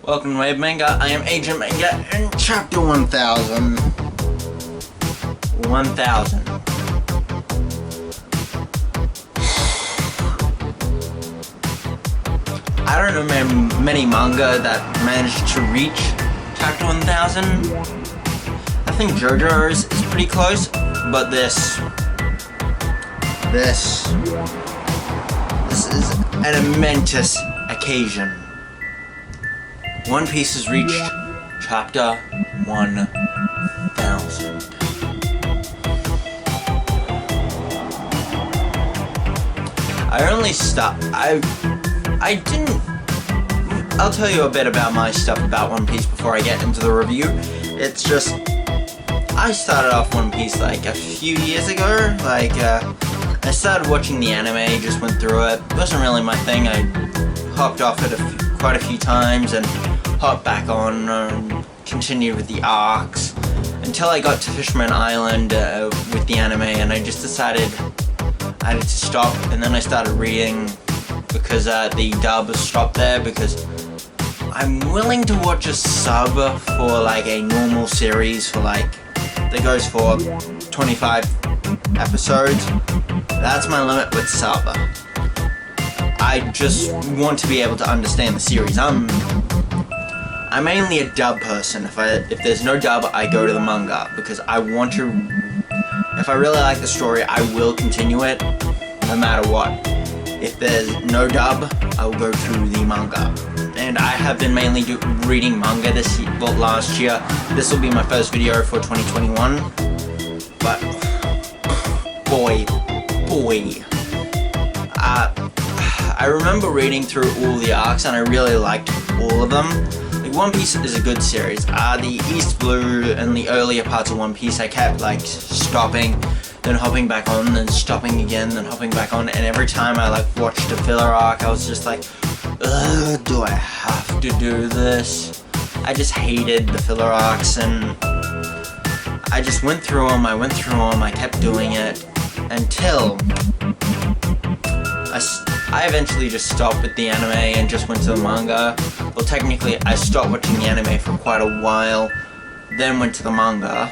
Welcome to Wave Manga. I am Agent Manga in Chapter 1000. 1000. I don't know many manga that managed to reach Chapter 1000. I think JoJo's is pretty close, but this is an momentous occasion. One Piece has reached Chapter 1000. I'll tell you a bit about my stuff about One Piece before I get into the review. It's just, I started off One Piece like a few years ago. I started watching the anime, just went through it. It wasn't really my thing. I hopped off it quite a few times and hopped back on and continued with the arcs until I got to Fisherman Island with the anime, and I just decided I had to stop. And then I started reading because the dub stopped there, because I'm willing to watch a sub for like a normal series for that goes for 25 episodes. That's my limit with sub. I just want to be able to understand the series. I'm mainly a dub person. If there's no dub, I go to the manga because I want to. If I really like the story, I will continue it no matter what. If there's no dub, I will go to the manga. And I have been mainly reading manga last year. This will be my first video for 2021. But boy. I remember reading through all the arcs and I really liked all of them. One Piece is a good series. The East Blue and the earlier parts of One Piece, I kept stopping, then hopping back on, then stopping again, then hopping back on, and every time I watched a filler arc, I was just like, ugh, do I have to do this? I just hated the filler arcs, and I just went through them, I kept doing it, until I eventually just stopped with the anime and just went to the manga. Well, technically, I stopped watching the anime for quite a while, then went to the manga.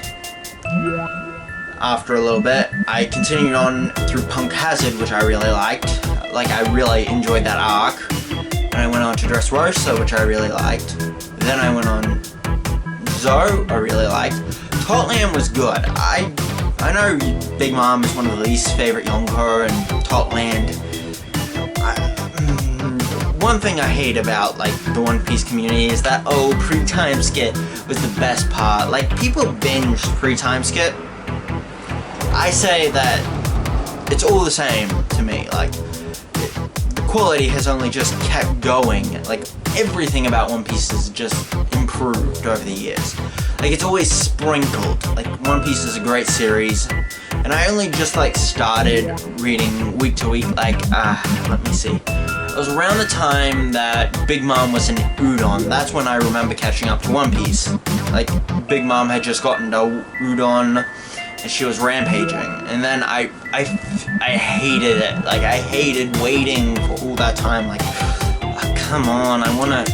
After a little bit, I continued on through Punk Hazard, which I really liked. I really enjoyed that arc. And I went on to Dressrosa, which I really liked. Then I went on Zou, I really liked. Totland was good. I know Big Mom is one of the least favorite Yonko and Totland. One thing I hate about the One Piece community is that pre-time skip was the best part. People binged pre-time skip. I say that it's all the same to me. The quality has only just kept going. Everything about One Piece has just improved over the years. It's always sprinkled. One Piece is a great series, and I only just started reading week to week. Let me see. It was around the time that Big Mom was in Udon. That's when I remember catching up to One Piece. Big Mom had just gotten to Udon, and she was rampaging. And then I hated it. I hated waiting for all that time. Come on, I want to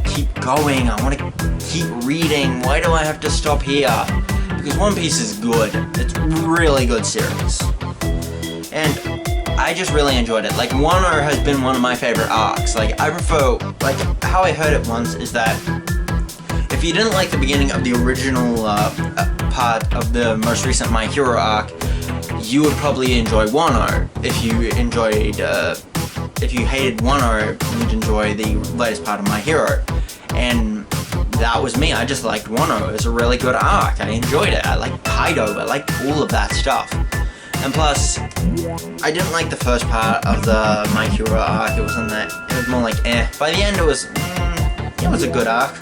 keep going. I want to keep reading. Why do I have to stop here? Because One Piece is good. It's a really good series. And I just really enjoyed it. Wano has been one of my favorite arcs. I prefer, how I heard it once is that if you didn't like the beginning of the original part of the most recent My Hero arc, you would probably enjoy Wano. If you hated Wano, you'd enjoy the latest part of My Hero. And that was me. I just liked Wano. It was a really good arc. I enjoyed it. I liked Kaido. I liked all of that stuff. And plus, I didn't like the first part of the My Hero arc. It was more eh. By the end, it was a good arc.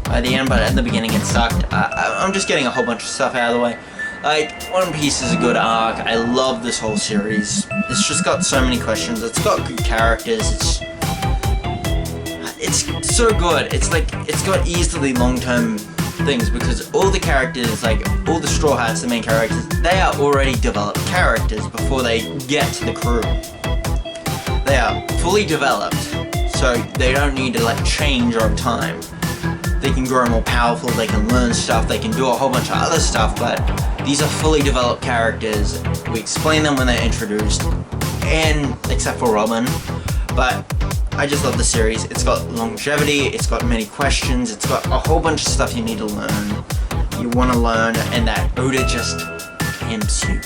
By the end, but at the beginning, it sucked. I'm just getting a whole bunch of stuff out of the way. One Piece is a good arc. I love this whole series. It's just got so many questions. It's got good characters. It's so good. It's got easily long-term things, because all the characters, all the Straw Hats, the main characters, they are already developed characters before they get to the crew. They are fully developed. so they don't need to like change over time. They can grow more powerful, they can learn stuff, they can do a whole bunch of other stuff, but these are fully developed characters. We explain them when they're introduced, and except for Robin. But I just love the series. It's got longevity, it's got many questions, it's got a whole bunch of stuff you need to learn. You want to learn, and that Oda just tempts you.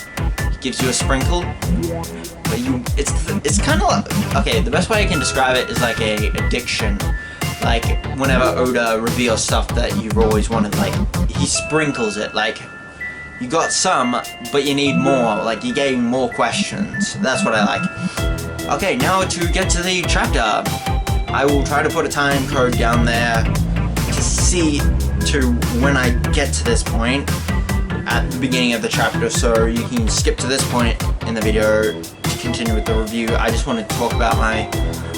He gives you a sprinkle, but it's kind of like, okay, the best way I can describe it is like a addiction. Like, whenever Oda reveals stuff that you've always wanted, like, he sprinkles it, like, you got some, but you need more, like, you're getting more questions. That's what I like. Okay, now to get to the chapter. I will try to put a time code down there to see to when I get to this point at the beginning of the chapter, so you can skip to this point in the video to continue with the review. I just want to talk about my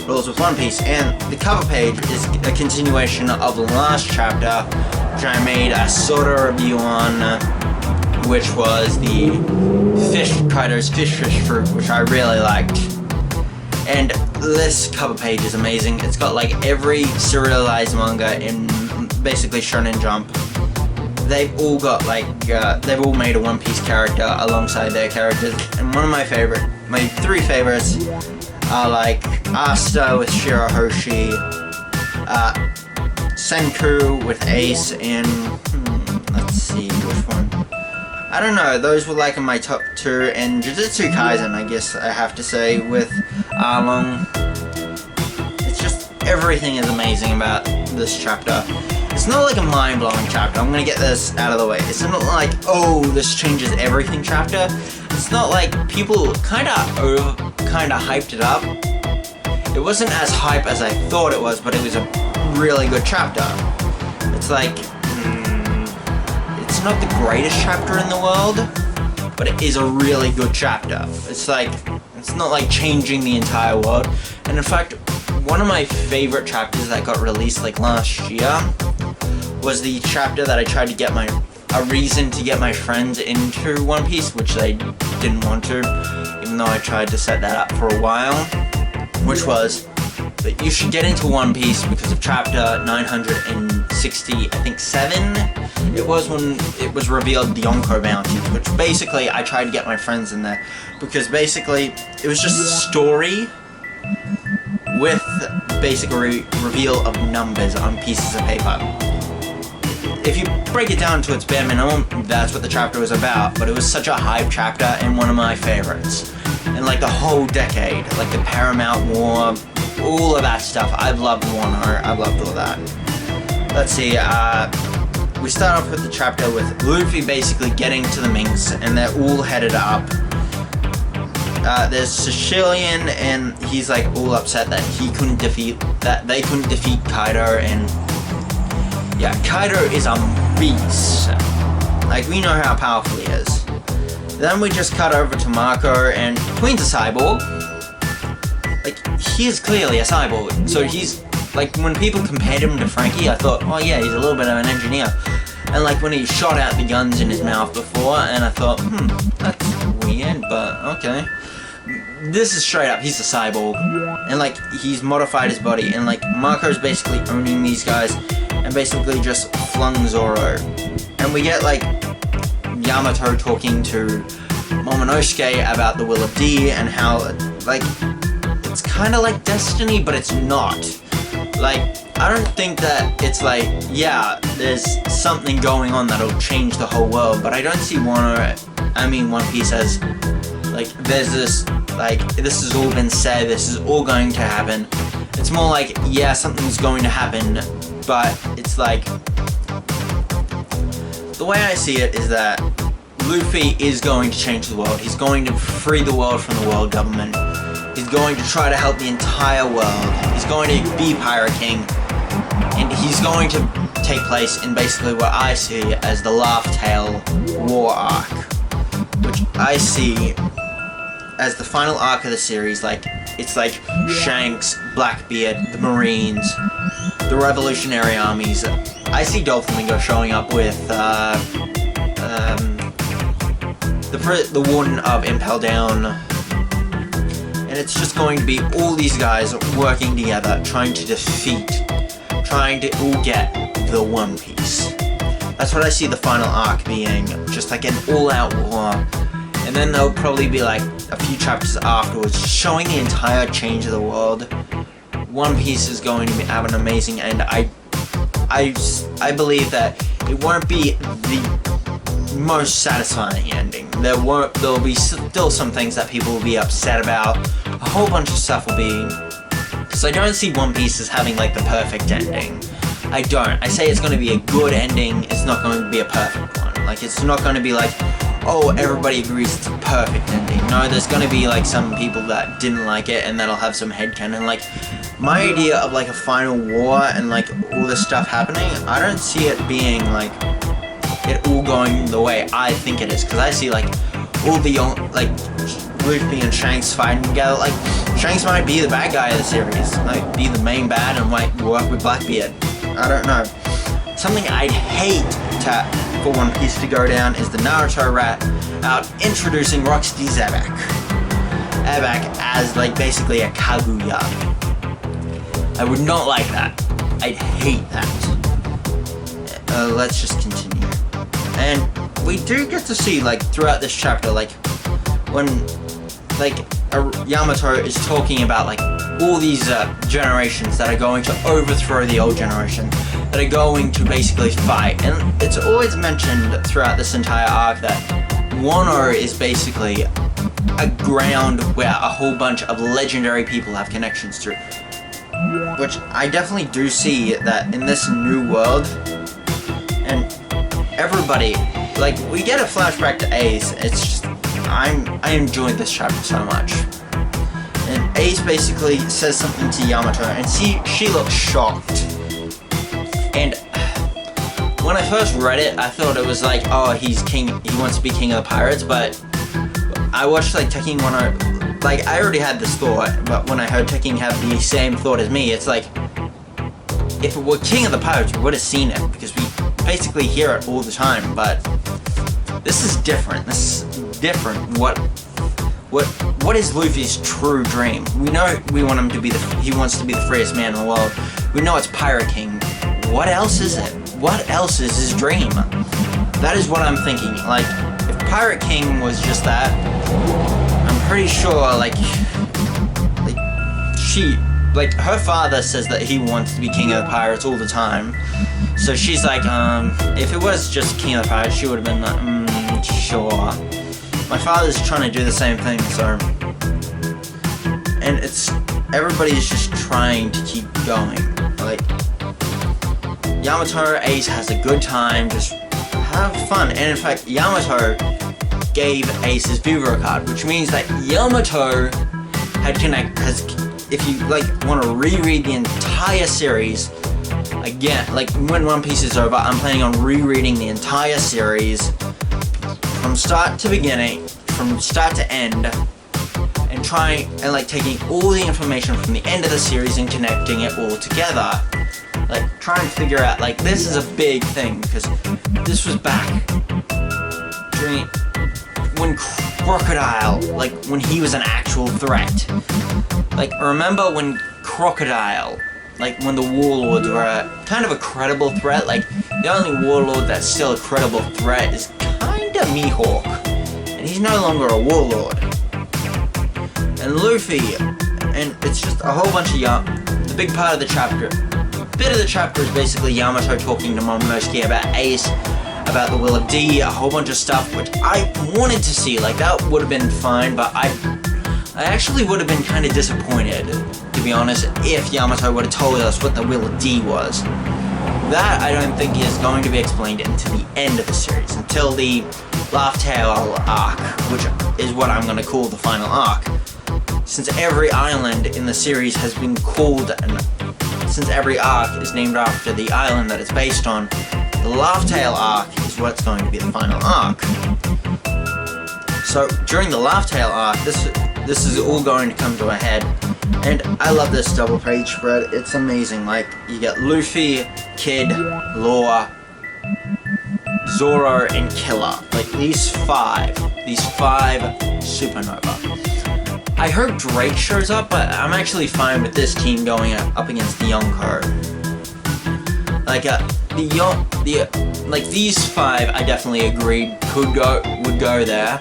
rules with One Piece, and the cover page is a continuation of the last chapter, which I made a sort of review on, which was the Kaido's fish fruit, which I really liked. And this cover page is amazing. It's got like every serialized manga in basically Shonen Jump. They've all got like, they've all made a One Piece character alongside their characters, and one of my three favorites are like Asta with Shirahoshi, Senku with Ace, and let's see which one. I don't know, those were like in my top 2, and Jujutsu Kaisen, I guess I have to say, with Arlong. It's just, everything is amazing about this chapter. It's not like a mind-blowing chapter, I'm gonna get this out of the way. It's not like, oh, this changes everything chapter. It's not like people kinda hyped it up. It wasn't as hype as I thought it was, but it was a really good chapter. It's like, it's not the greatest chapter in the world, but it is a really good chapter. It's like, it's not like changing the entire world. And in fact, one of my favorite chapters that got released like last year was the chapter that I tried to get a reason to get my friends into One Piece, which they didn't want to, even though I tried to set that up for a while, which was that you should get into One Piece because of chapter 960, I think 7, it was when it was revealed the Yonko bounty, which basically I tried to get my friends in there, because basically it was just a story with basically reveal of numbers on pieces of paper. If you break it down to its bare minimum, that's what the chapter was about, but it was such a hype chapter and one of my favorites. And like the whole decade, like the Paramount War, all of that stuff, I've loved Wano, I've loved all that. Let's see, we start off with the chapter with Luffy basically getting to the Minks, and they're all headed up. There's Sicilian, and he's like all upset that they couldn't defeat Kaido, and yeah, Kaido is a beast. Like, we know how powerful he is. Then we just cut over to Marco, and Queen's a cyborg. Like, he is clearly a cyborg. So he's, like, when people compared him to Frankie, I thought, oh yeah, he's a little bit of an engineer. And like when he shot out the guns in his mouth before, and I thought, that's weird, but okay. This is straight up, he's a cyborg. And like, he's modified his body, and like, Marco's basically owning these guys, and basically just flung Zoro. And we get like, Yamato talking to Momonosuke about the Will of D, and how, like, it's kind of like Destiny, but it's not. Like, I don't think that it's like, yeah, there's something going on that'll change the whole world, but I don't see One Piece as, like, there's this, like, this has all been said, this is all going to happen. It's more like, yeah, something's going to happen, but it's like, the way I see it is that Luffy is going to change the world. He's going to free the world from the world government. He's going to try to help the entire world. He's going to be Pirate King. And he's going to take place in basically what I see as the Laugh Tale War arc, which I see as the final arc of the series. Like, it's like Shanks, Blackbeard, the Marines, the Revolutionary Armies. I see Doflamingo showing up with the Warden of Impel Down. And and it's just going to be all these guys working together, trying to all get the One Piece. That's what I see the final arc being, just like an all-out war. And then there'll probably be like a few chapters afterwards showing the entire change of the world. One Piece is going to have an amazing end. I believe that it won't be the most satisfying ending. There'll be still some things that people will be upset about. A whole bunch of stuff will be, because I don't see One Piece as having like the perfect ending. I don't. I say it's going to be a good ending. It's not going to be a perfect one. Like, it's not going to be like, oh, everybody agrees it's a perfect ending. No, there's going to be like some people that didn't like it, and that'll have some headcanon. Like, my idea of like a final war and like all this stuff happening, I don't see it being like it all going the way I think it is, because I see like all the like Luffy and Shanks fighting together. Like, Shanks might be the bad guy of the series, might be the main bad, and might work with Blackbeard. I don't know. Something I'd hate for One Piece to go down is the Naruto rat out introducing Rocksteady Zebak. Ebak as like basically a Kaguya. I would not like that. I'd hate that. Let's just continue. And we do get to see like throughout this chapter, like when like Yamato is talking about like all these generations that are going to overthrow the old generation, that are going to basically fight. And it's always mentioned throughout this entire arc that Wano is basically a ground where a whole bunch of legendary people have connections to. Which I definitely do see that in this new world. And everybody, like, we get a flashback to Ace. It's just, I enjoyed this chapter so much. And Ace basically says something to Yamato, and she looks shocked. And when I first read it, I thought it was like, oh, he's king, he wants to be king of the pirates. But I watched like Tekken 1, like I already had this thought, but when I heard Tekken have the same thought as me, it's like, if it were king of the pirates, we would have seen it, because we basically hear it all the time. But this is different. This is different. What is Luffy's true dream? We know he wants to be the freest man in the world. We know it's Pirate King. What else is it? What else is his dream? That is what I'm thinking. Like, if Pirate King was just that, I'm pretty sure her father says that he wants to be king of the pirates all the time. So she's like, if it was just king of the pirates, she would have been like, sure. My father's trying to do the same thing, so... And everybody's just trying to keep going. Like, Yamato, Ace has a good time, just have fun. And in fact, Yamato gave Ace his Vivro card, which means that Yamato if you like want to reread the entire series again, like when One Piece is over, I'm planning on rereading the entire series from start to beginning, from start to end, and taking all the information from the end of the series and connecting it all together. Like, trying to figure out, like, this is a big thing, because this was back during when Crocodile, like, when he was an actual threat. Like, remember when Crocodile, like, when the warlords were kind of a credible threat? Like, the only warlord that's still a credible threat is kinda Mihawk, and he's no longer a warlord. And Luffy, and it's just a whole bunch of the big part of the chapter. A bit of the chapter is basically Yamato talking to Momonosuke about Ace, about the Will of D, a whole bunch of stuff, which I wanted to see. Like, that would have been fine, but I actually would have been kind of disappointed, to be honest, if Yamato would have told us what the Will of D was. That I don't think is going to be explained until the end of the series, until the Laugh Tale arc, which is what I'm going to call the final arc. Since every island in the series has been called, and since every arc is named after the island that it's based on, the Laugh Tale arc is what's going to be the final arc. So during the Laugh Tale arc, this is all going to come to a head, and I love this double page spread. It's amazing. Like, you get Luffy, Kid, Law, Zoro, and Killer. Like, these five supernova. I heard Drake shows up, but I'm actually fine with this team going up against the Yonko. Like these 5, I definitely agreed would go there.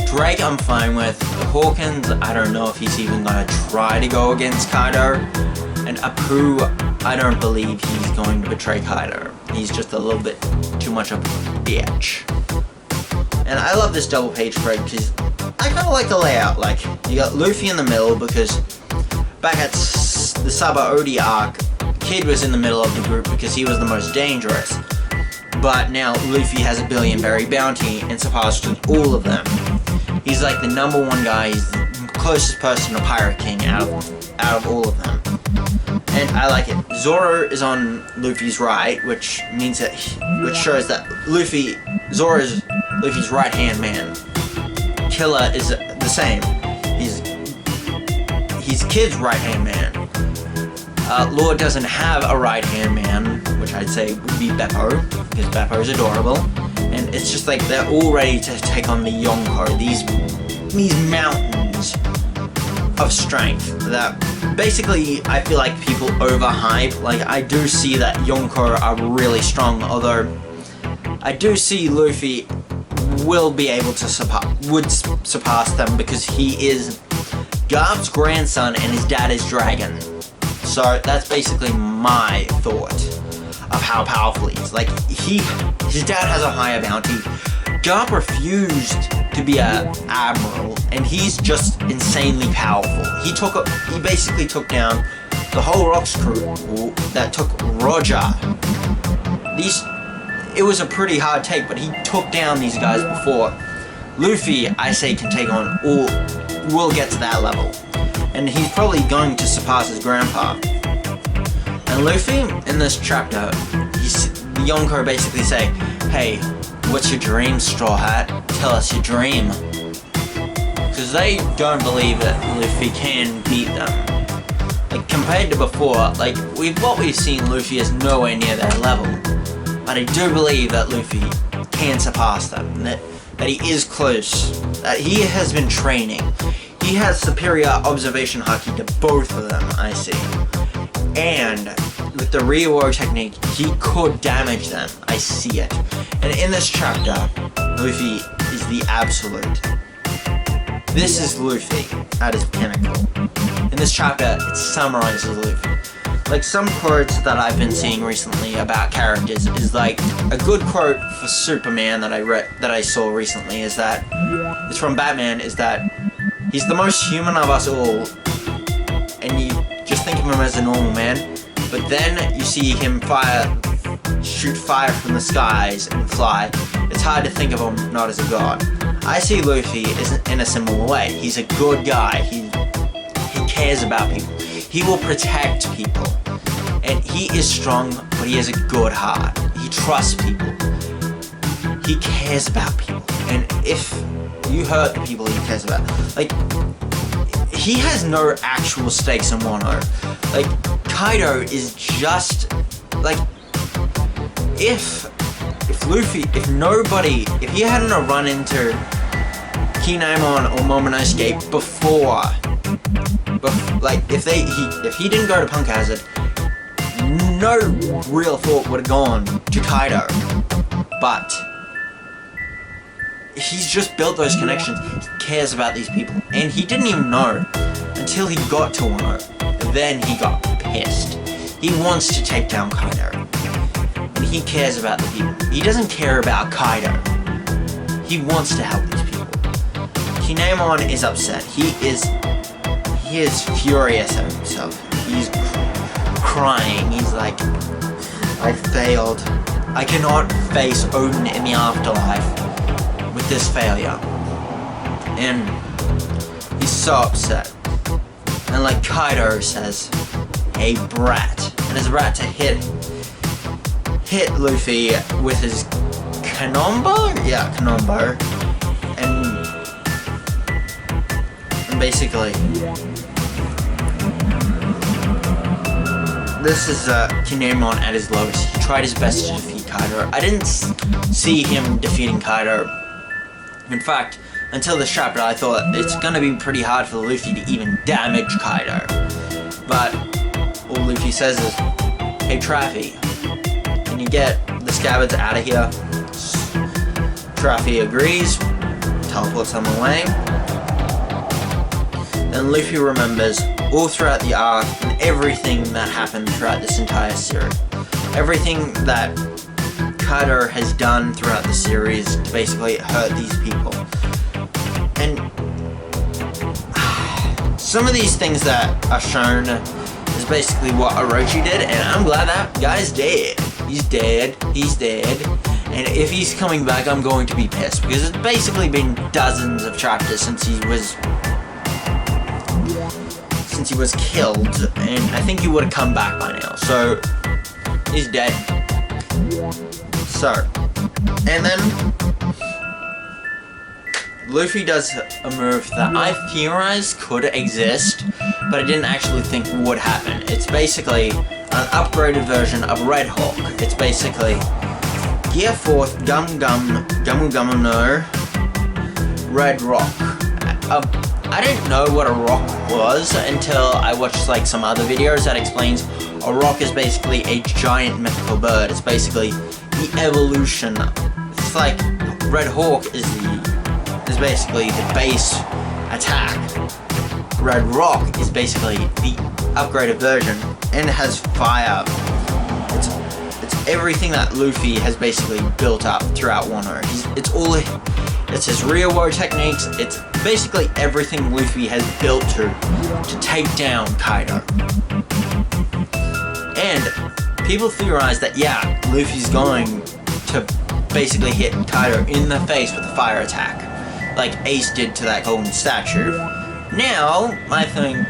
Drake, I'm fine with. Hawkins, I don't know if he's even gonna try to go against Kaido. And Apu, I don't believe he's going to betray Kaido. He's just a little bit too much of a bitch. And I love this double page spread because I kind of like the layout. Like, you got Luffy in the middle because back at the Sabaody arc, Kid was in the middle of the group because he was the most dangerous. But now Luffy has a Billion-Berry bounty and surpassed all of them. He's like the #1 guy. He's the closest person to Pirate King out of all of them. And I like it. Zoro is on Luffy's right, which means that which shows that Zoro is Luffy's right-hand man. Killer is the same. He's Kid's right-hand man. Lord doesn't have a right-hand man, which I'd say would be Beppo, because Beppo is adorable. And it's just like they're all ready to take on the Yonko, these mountains of strength that basically I feel like people overhype. Like, I do see that Yonko are really strong, although I do see Luffy will be able to surpass them because he is Garp's grandson and his dad is Dragon. So that's basically my thought of how powerful he is. Like, his dad has a higher bounty. Garp refused to be an admiral, and he's just insanely powerful. He basically took down the whole Rocks crew that took Roger. It was a pretty hard take, but he took down these guys before. Luffy, I say, can take on will get to that level. And he's probably going to surpass his grandpa. And Luffy, in this chapter, the Yonko basically say, hey, what's your dream, Straw Hat? Tell us your dream. Because they don't believe that Luffy can beat them. Like, compared to before, like, what we've seen, Luffy is nowhere near their level. But I do believe that Luffy can surpass them, that he is close, that he has been training. He has superior observation haki to both of them, I see. And with the rework technique, he could damage them. I see it. And in this chapter, Luffy is the absolute. This is Luffy at his pinnacle. In this chapter, it summarizes Luffy. Like, some quotes that I've been seeing recently about characters is like, a good quote for Superman that I saw recently is that, it's from Batman, is that he's the most human of us all, and you just think of him as a normal man, but then you see him shoot fire from the skies and fly. It's hard to think of him not as a god. I see Luffy in a similar way. He's a good guy. He cares about people. He will protect people. And he is strong, but he has a good heart. He trusts people. He cares about people. And if you hurt the people he cares about, like, he has no actual stakes in Wano. Like, Kaido is just, like, if he hadn't run into Kinemon or Momonosuke before, like, if he didn't go to Punk Hazard, no real thought would have gone to Kaido. But he's just built those connections. He cares about these people, and he didn't even know until he got to Wano. Then he got pissed. He wants to take down Kaido, and he cares about the people. He doesn't care about Kaido. He wants to help these people. Kinemon is upset. He is furious at himself. He's crying. He's like, I failed. I cannot face Odin in the afterlife with this failure. And he's so upset. And like Kaido says, hey brat. And his brat to hit Luffy with his Kanombo? Yeah, Kanombo. And basically, this is Kinemon at his lowest. He tried his best to defeat Kaido. I didn't see him defeating Kaido. In fact, until this chapter, I thought it's gonna be pretty hard for Luffy to even damage Kaido. But all Luffy says is, "Hey Traffy, can you get the scabbards out of here?" Traffy agrees, teleports them away. Then Luffy remembers all throughout the arc and everything that happened throughout this entire series. Everything that Kaido has done throughout the series to basically hurt these people. And some of these things that are shown is basically what Orochi did, and I'm glad that guy's dead. He's dead. He's dead. And if he's coming back, I'm going to be pissed, because it's basically been dozens of chapters since he was killed, and I think he would have come back by now. So he's dead. So, and then Luffy does a move that I theorized could exist, but I didn't actually think would happen. It's basically an upgraded version of Red Hawk. It's basically Gear 4th Gum Gum no Red Rock. I didn't know what a rock was until I watched like some other videos that explains a rock is basically a giant mythical bird. It's basically the evolution. It's like Red Hawk is basically the base attack. Red Rock is basically the upgraded version, and it has fire. It's everything that Luffy has basically built up throughout Wano. It's his Ryuo techniques. It's basically everything Luffy has built to take down Kaido. And people theorize that, yeah, Luffy's going to basically hit Kaido in the face with a fire attack, like Ace did to that golden statue. Now, I think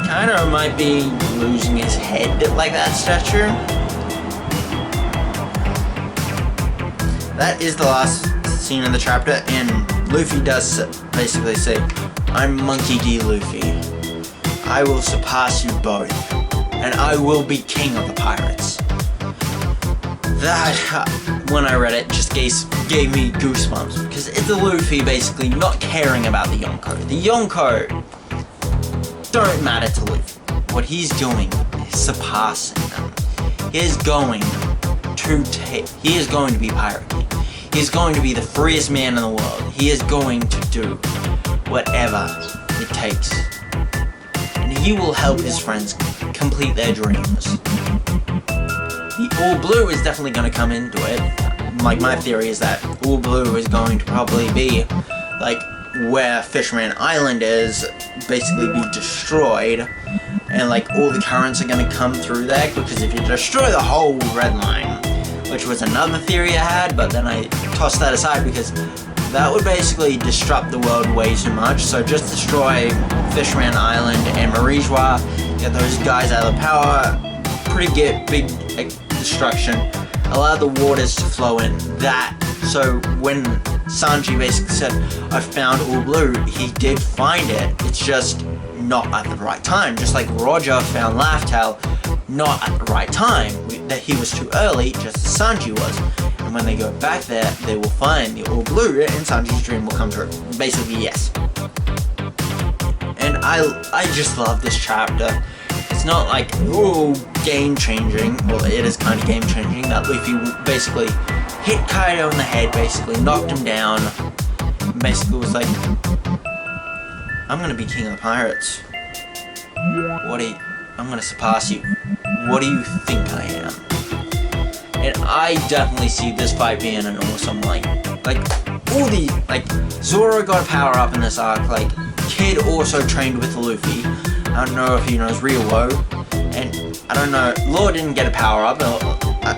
Kaido might be losing his head like that statue. That is the last scene of the chapter, and Luffy does basically say, "I'm Monkey D. Luffy. I will surpass you both, and I will be king of the pirates." That, when I read it, just gave me goosebumps, because it's a Luffy basically not caring about the Yonko. The Yonko don't matter to Luffy. What he's doing is surpassing them. He is going to be Pirate King. He is going to be the freest man in the world. He is going to do whatever it takes. And he will help his friends complete their dreams. The All Blue is definitely going to come into it. Like, my theory is that All Blue is going to probably be, like, where Fisherman Island is, basically be destroyed. And, like, all the currents are going to come through there, because if you destroy the whole Red Line, which was another theory I had, but then I tossed that aside because that would basically disrupt the world way too much. So just destroy Fisherman Island and Marijois, get those guys out of power, pretty big destruction, allow the waters to flow in. So when Sanji basically said, "I found All Blue," he did find it, it's just not at the right time. Just like Roger found Laugh Tale, not at the right time. That he was too early, just as Sanji was. And when they go back there, they will find the All Blue, and Sanji's dream will come true. Basically, yes. And I just love this chapter. It's not like, ooh, game-changing. Well, it is kind of game-changing. That Luffy basically hit Kaido in the head, basically knocked him down. Basically was like, "I'm gonna be king of the pirates. I'm gonna surpass you. What do you think I am?" And I definitely see this fight being an awesome, Zoro got a power up in this arc, Kid also trained with Luffy. I don't know if he knows Ryuo, and I don't know, Law didn't get a power up,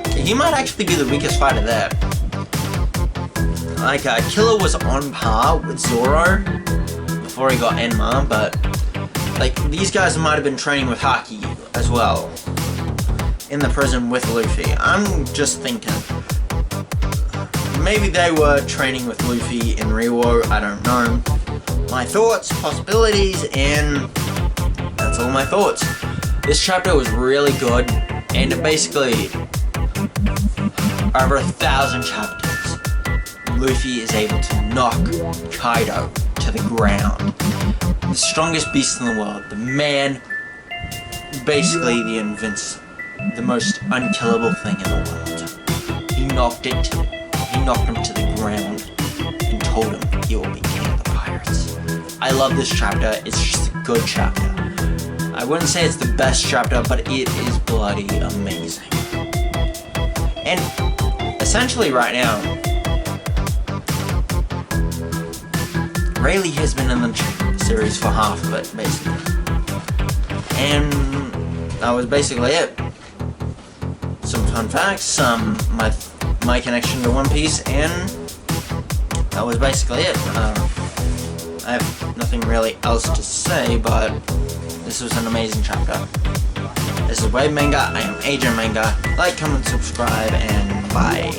he might actually be the weakest fighter there. Killer was on par with Zoro before he got Enma, but these guys might have been training with Haki as well in the prison with Luffy. I'm just thinking, maybe they were training with Luffy in Ryuo, I don't know. My thoughts, possibilities, and that's all my thoughts. This chapter was really good, and basically over 1,000 chapters. Luffy is able to knock Kaido to the ground. The strongest beast in the world, the man, basically the most unkillable thing in the world. He knocked him to the ground and told him he will be king of the pirates. I love this chapter. It's just a good chapter. I wouldn't say it's the best chapter, but it is bloody amazing. And essentially right now, Rayleigh has been in the series for half of it, basically. And that was basically it. Some fun facts, my connection to One Piece, and that was basically it. I have nothing really else to say, but this was an amazing chapter. This is Wave Manga, I am Adrian Manga. Like, comment, subscribe, and bye.